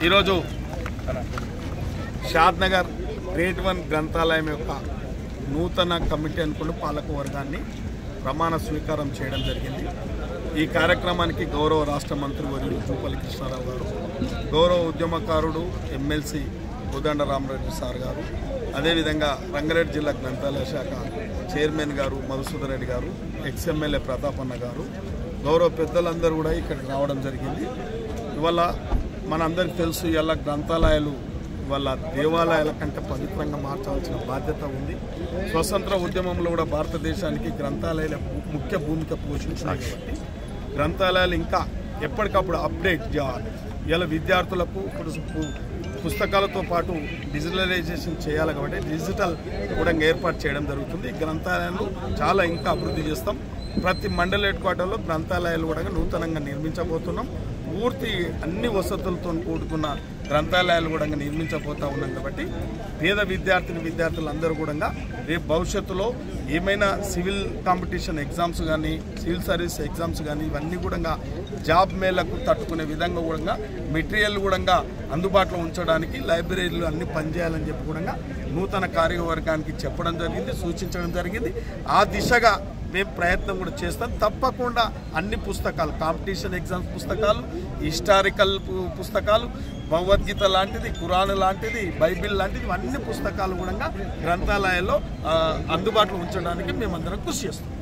ఈరోజు షాద్నగర్ గ్రేట్ 1 గ్రంథాలయం యొక్క నూతన కమిటీ అనుకున్న పాలక వర్గాన్ని ప్రమాణ స్వీకారం చేయడం జరిగింది। ఈ కార్యక్రమానికి గౌరవ రాష్ట్ర మంత్రి వర్యులు జూపల్లి కృష్ణారావు గారు, గౌరవ ఉద్యమకారుడు ఎమ్మెల్సీ కోదండరామరెడ్డి సార్ గారు, అదేవిధంగా రంగారెడ్డి జిల్లా గ్రంథాలయ శాఖ చైర్మన్ గారు మధుసూదన్ రెడ్డి గారు, ఎక్స్ఎమ్మెల్యే ప్రతాపన్న గారు, గౌరవ పెద్దలందరూ కూడా ఇక్కడికి రావడం జరిగింది। ఇవాళ మనందరికీ తెలుసు, ఇవాళ గ్రంథాలయాలు ఇవాళ దేవాలయాల కంటే పవిత్రంగా మార్చాల్సిన బాధ్యత ఉంది। స్వతంత్ర ఉద్యమంలో కూడా భారతదేశానికి గ్రంథాలయాల ముఖ్య భూమిక పోషించాయి కాబట్టి గ్రంథాలయాలు ఇంకా ఎప్పటికప్పుడు అప్డేట్ చేయాలి। ఇలా విద్యార్థులకు పుస్తకాలతో పాటు డిజిటలైజేషన్ చేయాలి కాబట్టి డిజిటల్ కూడా ఏర్పాటు చేయడం జరుగుతుంది। గ్రంథాలయాలు చాలా ఇంకా అభివృద్ధి చేస్తాం। ప్రతి మండల హెడ్ క్వార్టర్లో గ్రంథాలయాలు కూడా నూతనంగా నిర్మించబోతున్నాం। పూర్తి అన్ని వసతులతో కూడుకున్న గ్రంథాలయాలు కూడా నిర్మించబోతా ఉన్నాం కాబట్టి పేద విద్యార్థులందరూ కూడా రేపు భవిష్యత్తులో ఏమైనా సివిల్ కాంపిటీషన్ ఎగ్జామ్స్ కానీ సివిల్ సర్వీస్ ఎగ్జామ్స్ కానీ ఇవన్నీ కూడా జాబ్ మేళకు తట్టుకునే విధంగా కూడా మెటీరియల్ కూడా అందుబాటులో ఉంచడానికి లైబ్రరీలు అన్ని పనిచేయాలని చెప్పి కూడా నూతన కార్యవర్గానికి చెప్పడం జరిగింది, సూచించడం జరిగింది। ఆ దిశగా మేము ప్రయత్నం కూడా చేస్తాం। తప్పకుండా అన్ని పుస్తకాలు, కాంపిటీషన్ ఎగ్జామ్స్ పుస్తకాలు, హిస్టారికల్ పుస్తకాలు, భగవద్గీత లాంటిది, ఖురాన్ లాంటిది, బైబిల్ లాంటిది అన్ని పుస్తకాలు కూడా గ్రంథాలయాల్లో అందుబాటులో ఉంచడానికి మేమందరం కృషి చేస్తాం।